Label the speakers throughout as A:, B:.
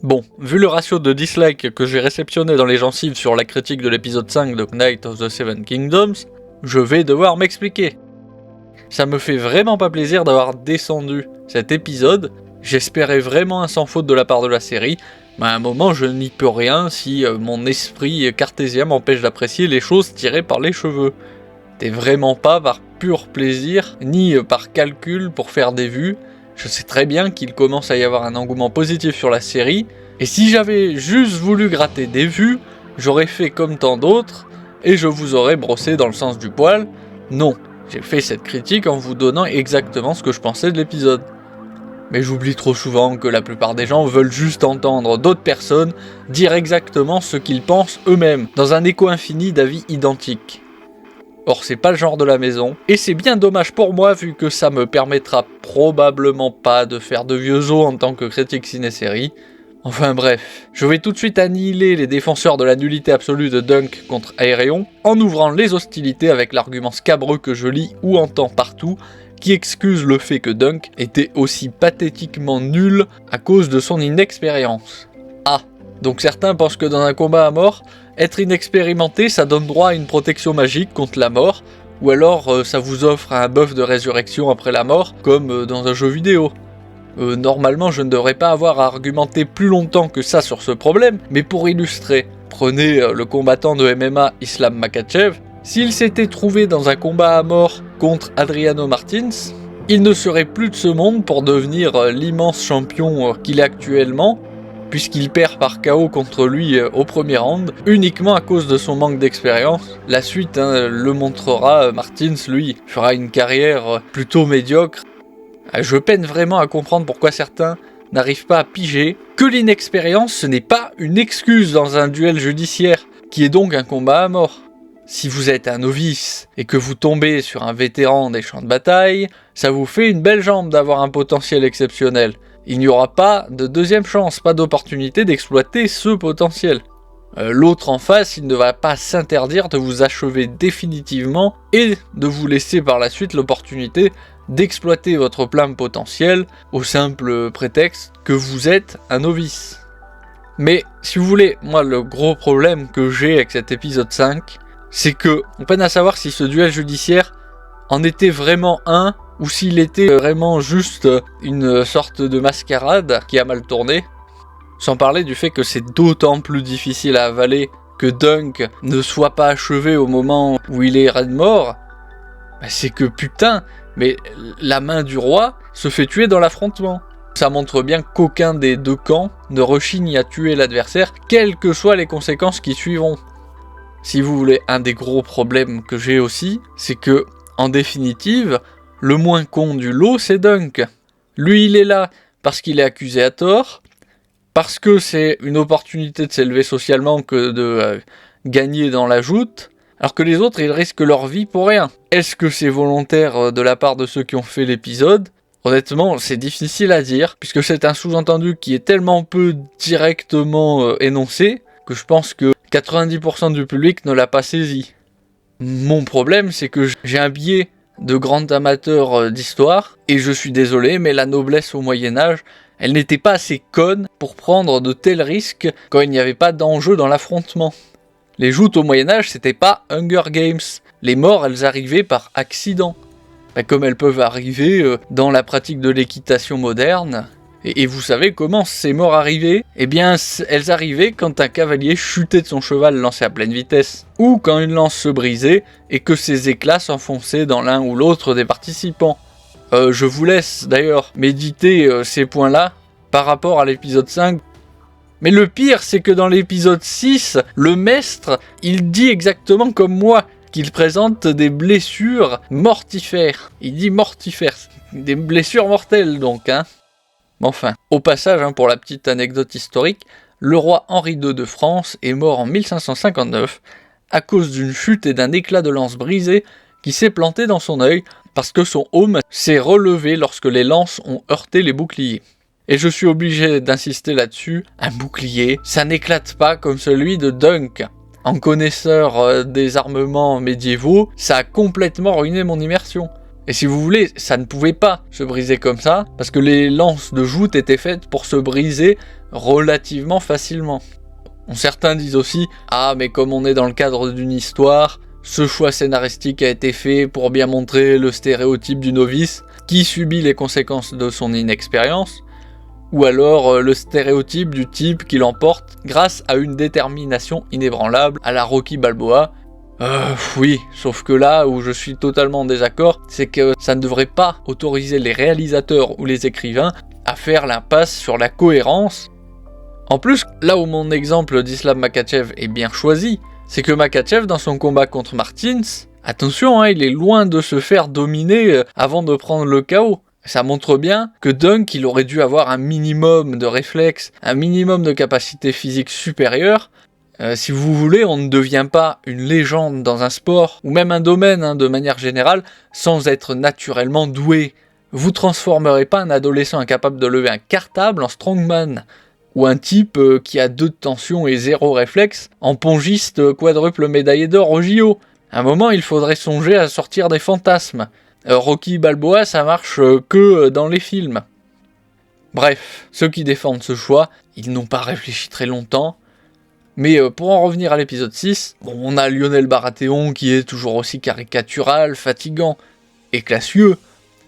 A: Bon, vu le ratio de dislikes que j'ai réceptionné dans les gencives sur la critique de l'épisode 5 de Knight of the Seven Kingdoms, je vais devoir m'expliquer. Ça me fait vraiment pas plaisir d'avoir descendu cet épisode, j'espérais vraiment un sans faute de la part de la série, mais à un moment je n'y peux rien si mon esprit cartésien m'empêche d'apprécier les choses tirées par les cheveux. C'était vraiment pas par pur plaisir, ni par calcul pour faire des vues. Je sais très bien qu'il commence à y avoir un engouement positif sur la série, et si j'avais juste voulu gratter des vues, j'aurais fait comme tant d'autres, et je vous aurais brossé dans le sens du poil. Non, j'ai fait cette critique en vous donnant exactement ce que je pensais de l'épisode. Mais j'oublie trop souvent que la plupart des gens veulent juste entendre d'autres personnes dire exactement ce qu'ils pensent eux-mêmes, dans un écho infini d'avis identiques. Or c'est pas le genre de la maison, et c'est bien dommage pour moi vu que ça me permettra probablement pas de faire de vieux os en tant que critique ciné-série. Enfin bref, je vais tout de suite annihiler les défenseurs de la nullité absolue de Dunk contre Aerion, en ouvrant les hostilités avec l'argument scabreux que je lis ou entends partout, qui excuse le fait que Dunk était aussi pathétiquement nul à cause de son inexpérience. Ah, donc certains pensent que dans un combat à mort, être inexpérimenté ça donne droit à une protection magique contre la mort, ou alors ça vous offre un buff de résurrection après la mort, comme dans un jeu vidéo. Normalement je ne devrais pas avoir à argumenter plus longtemps que ça sur ce problème, mais pour illustrer, prenez le combattant de MMA Islam Makhachev. S'il s'était trouvé dans un combat à mort contre Adriano Martins, il ne serait plus de ce monde pour devenir l'immense champion qu'il est actuellement, puisqu'il perd par KO contre lui au premier round, uniquement à cause de son manque d'expérience. La suite le montrera, Martins, lui, fera une carrière plutôt médiocre. Je peine vraiment à comprendre pourquoi certains n'arrivent pas à piger que l'inexpérience ce n'est pas une excuse dans un duel judiciaire, qui est donc un combat à mort. Si vous êtes un novice et que vous tombez sur un vétéran des champs de bataille, ça vous fait une belle jambe d'avoir un potentiel exceptionnel. Il n'y aura pas de deuxième chance, pas d'opportunité d'exploiter ce potentiel. L'autre en face, il ne va pas s'interdire de vous achever définitivement et de vous laisser par la suite l'opportunité d'exploiter votre plein potentiel au simple prétexte que vous êtes un novice. Mais si vous voulez, moi le gros problème que j'ai avec cet épisode 5, c'est que on peine à savoir si ce duel judiciaire en était vraiment un, ou s'il était vraiment juste une sorte de mascarade qui a mal tourné. Sans parler du fait que c'est d'autant plus difficile à avaler que Dunk ne soit pas achevé au moment où il est raide mort. C'est que putain, mais la main du roi se fait tuer dans l'affrontement. Ça montre bien qu'aucun des deux camps ne rechigne à tuer l'adversaire, quelles que soient les conséquences qui suivront. Si vous voulez, un des gros problèmes que j'ai aussi, c'est que, en définitive, le moins con du lot, c'est Dunk. Lui, il est là parce qu'il est accusé à tort, parce que c'est une opportunité de s'élever socialement que de gagner dans la joute, alors que les autres, ils risquent leur vie pour rien. Est-ce que c'est volontaire de la part de ceux qui ont fait l'épisode ? Honnêtement, c'est difficile à dire, puisque c'est un sous-entendu qui est tellement peu directement énoncé, que je pense que 90% du public ne l'a pas saisi. Mon problème, c'est que j'ai un biais de grand amateur d'histoire, et je suis désolé, mais la noblesse au Moyen-Âge, elle n'était pas assez conne pour prendre de tels risques quand il n'y avait pas d'enjeu dans l'affrontement. Les joutes au Moyen-Âge, c'était pas Hunger Games. Les morts, elles arrivaient par accident. Comme elles peuvent arriver dans la pratique de l'équitation moderne. Et vous savez comment ces morts arrivaient ? Eh bien, elles arrivaient quand un cavalier chutait de son cheval lancé à pleine vitesse, ou quand une lance se brisait et que ses éclats s'enfonçaient dans l'un ou l'autre des participants. Je vous laisse d'ailleurs méditer ces points-là par rapport à l'épisode 5. Mais le pire, c'est que dans l'épisode 6, le maître, il dit exactement comme moi, qu'il présente des blessures mortifères. Il dit mortifères, des blessures mortelles donc, hein. Enfin, au passage, pour la petite anecdote historique, le roi Henri II de France est mort en 1559 à cause d'une chute et d'un éclat de lance brisé qui s'est planté dans son œil parce que son aume s'est relevé lorsque les lances ont heurté les boucliers. Et je suis obligé d'insister là-dessus, un bouclier, ça n'éclate pas comme celui de Dunk. En connaisseur des armements médiévaux, ça a complètement ruiné mon immersion. Et si vous voulez, ça ne pouvait pas se briser comme ça, parce que les lances de joute étaient faites pour se briser relativement facilement. Certains disent aussi « Ah, mais comme on est dans le cadre d'une histoire, ce choix scénaristique a été fait pour bien montrer le stéréotype du novice qui subit les conséquences de son inexpérience, ou alors le stéréotype du type qui l'emporte grâce à une détermination inébranlable à la Rocky Balboa. » Oui, sauf que là où je suis totalement en désaccord, c'est que ça ne devrait pas autoriser les réalisateurs ou les écrivains à faire l'impasse sur la cohérence. En plus, là où mon exemple d'Islam Makhachev est bien choisi, c'est que Makhachev, dans son combat contre Martins, attention, il est loin de se faire dominer avant de prendre le KO. Ça montre bien que Dunk, il aurait dû avoir un minimum de réflexe, un minimum de capacité physique supérieure. Si vous voulez, on ne devient pas une légende dans un sport, ou même un domaine de manière générale, sans être naturellement doué. Vous transformerez pas un adolescent incapable de lever un cartable en strongman, ou un type qui a 2 de tension et 0 réflexe en pongiste quadruple médaillé d'or au JO. À un moment, il faudrait songer à sortir des fantasmes. Rocky Balboa, ça marche que dans les films. Bref, ceux qui défendent ce choix, ils n'ont pas réfléchi très longtemps. Mais pour en revenir à l'épisode 6, on a Lionel Baratheon qui est toujours aussi caricatural, fatigant et classieux,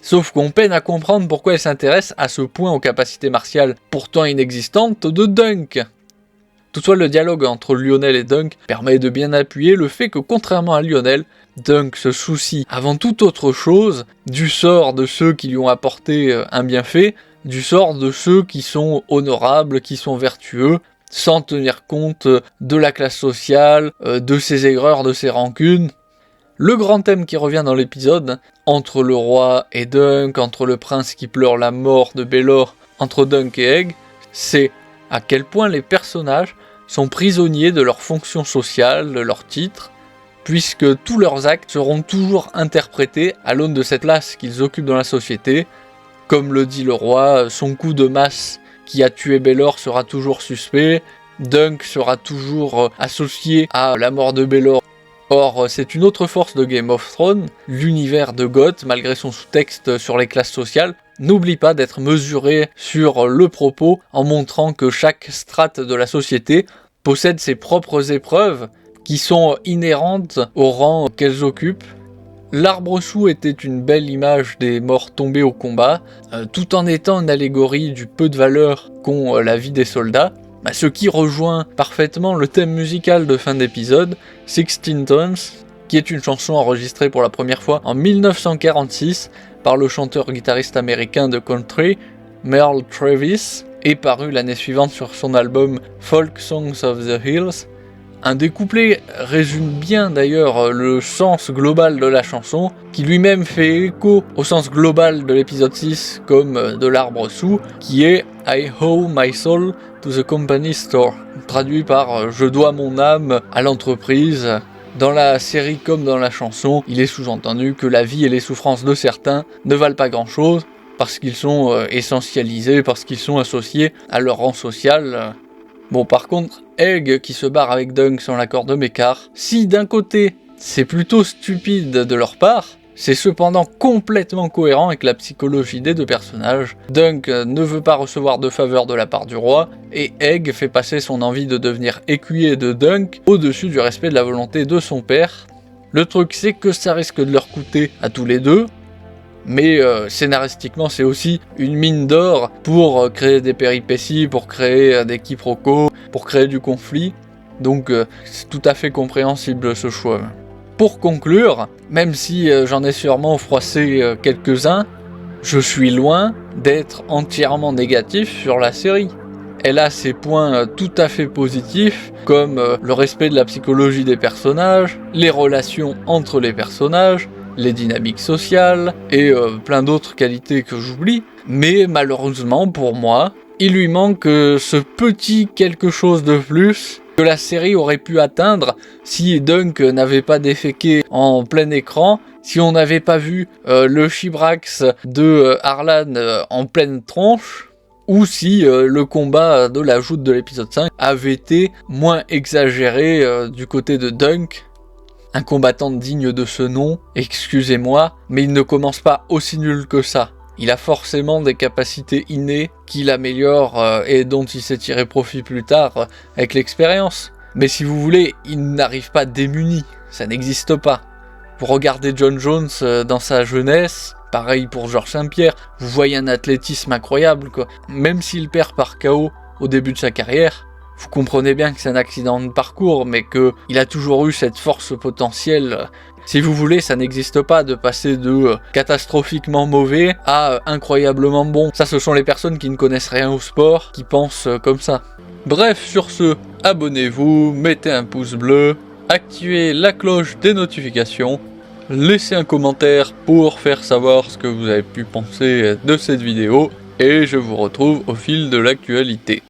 A: sauf qu'on peine à comprendre pourquoi il s'intéresse à ce point aux capacités martiales pourtant inexistantes de Dunk. Toutefois, le dialogue entre Lionel et Dunk permet de bien appuyer le fait que contrairement à Lionel, Dunk se soucie avant toute autre chose du sort de ceux qui lui ont apporté un bienfait, du sort de ceux qui sont honorables, qui sont vertueux, sans tenir compte de la classe sociale, de ses aigreurs, de ses rancunes. Le grand thème qui revient dans l'épisode, entre le roi et Dunk, entre le prince qui pleure la mort de Baelor, entre Dunk et Egg, c'est à quel point les personnages sont prisonniers de leur fonction sociale, de leur titre, puisque tous leurs actes seront toujours interprétés à l'aune de cette place qu'ils occupent dans la société. Comme le dit le roi, son coup de masse qui a tué Baelor sera toujours suspect, Dunk sera toujours associé à la mort de Baelor. Or, c'est une autre force de Game of Thrones, l'univers de Goth, malgré son sous-texte sur les classes sociales, n'oublie pas d'être mesuré sur le propos en montrant que chaque strate de la société possède ses propres épreuves qui sont inhérentes au rang qu'elles occupent. L'Arbre-sous était une belle image des morts tombés au combat, tout en étant une allégorie du peu de valeur qu'ont la vie des soldats, ce qui rejoint parfaitement le thème musical de fin d'épisode, 16 Tons, qui est une chanson enregistrée pour la première fois en 1946 par le chanteur-guitariste américain de country, Merle Travis, et paru l'année suivante sur son album Folk Songs of the Hills. Un des couplets résume bien d'ailleurs le sens global de la chanson, qui lui-même fait écho au sens global de l'épisode 6 comme de l'Arbre-sous, qui est « I owe my soul to the company store », traduit par « Je dois mon âme à l'entreprise ». Dans la série comme dans la chanson, il est sous-entendu que la vie et les souffrances de certains ne valent pas grand-chose, parce qu'ils sont essentialisés, parce qu'ils sont associés à leur rang social. Bon, par contre, Egg qui se barre avec Dunk sans l'accord de Mekar, si d'un côté c'est plutôt stupide de leur part, c'est cependant complètement cohérent avec la psychologie des 2 personnages. Dunk ne veut pas recevoir de faveur de la part du roi, et Egg fait passer son envie de devenir écuyer de Dunk au-dessus du respect de la volonté de son père. Le truc c'est que ça risque de leur coûter à tous les deux, mais scénaristiquement c'est aussi une mine d'or pour créer des péripéties, pour créer des quiproquos, pour créer du conflit, donc c'est tout à fait compréhensible ce choix. Pour conclure, même si j'en ai sûrement froissé quelques-uns, je suis loin d'être entièrement négatif sur la série. Elle a ses points tout à fait positifs, comme le respect de la psychologie des personnages, les relations entre les personnages, les dynamiques sociales, et plein d'autres qualités que j'oublie, mais malheureusement pour moi, il lui manque ce petit quelque chose de plus que la série aurait pu atteindre si Dunk n'avait pas déféqué en plein écran, si on n'avait pas vu le chibrax de Harlan en pleine tronche, ou si le combat de la joute de l'épisode 5 avait été moins exagéré du côté de Dunk. un combattant digne de ce nom, excusez-moi, mais il ne commence pas aussi nul que ça. Il a forcément des capacités innées qu'il améliore et dont il s'est tiré profit plus tard avec l'expérience. Mais si vous voulez, il n'arrive pas démuni, ça n'existe pas. Vous regardez John Jones dans sa jeunesse, pareil pour Georges Saint-Pierre, vous voyez un athlétisme incroyable, quoi. Même s'il perd par KO au début de sa carrière, vous comprenez bien que c'est un accident de parcours, mais qu'il a toujours eu cette force potentielle. Si vous voulez, ça n'existe pas de passer de catastrophiquement mauvais à incroyablement bon. Ça, ce sont les personnes qui ne connaissent rien au sport, qui pensent comme ça. Bref, sur ce, abonnez-vous, mettez un pouce bleu, activez la cloche des notifications, laissez un commentaire pour faire savoir ce que vous avez pu penser de cette vidéo, et je vous retrouve au fil de l'actualité.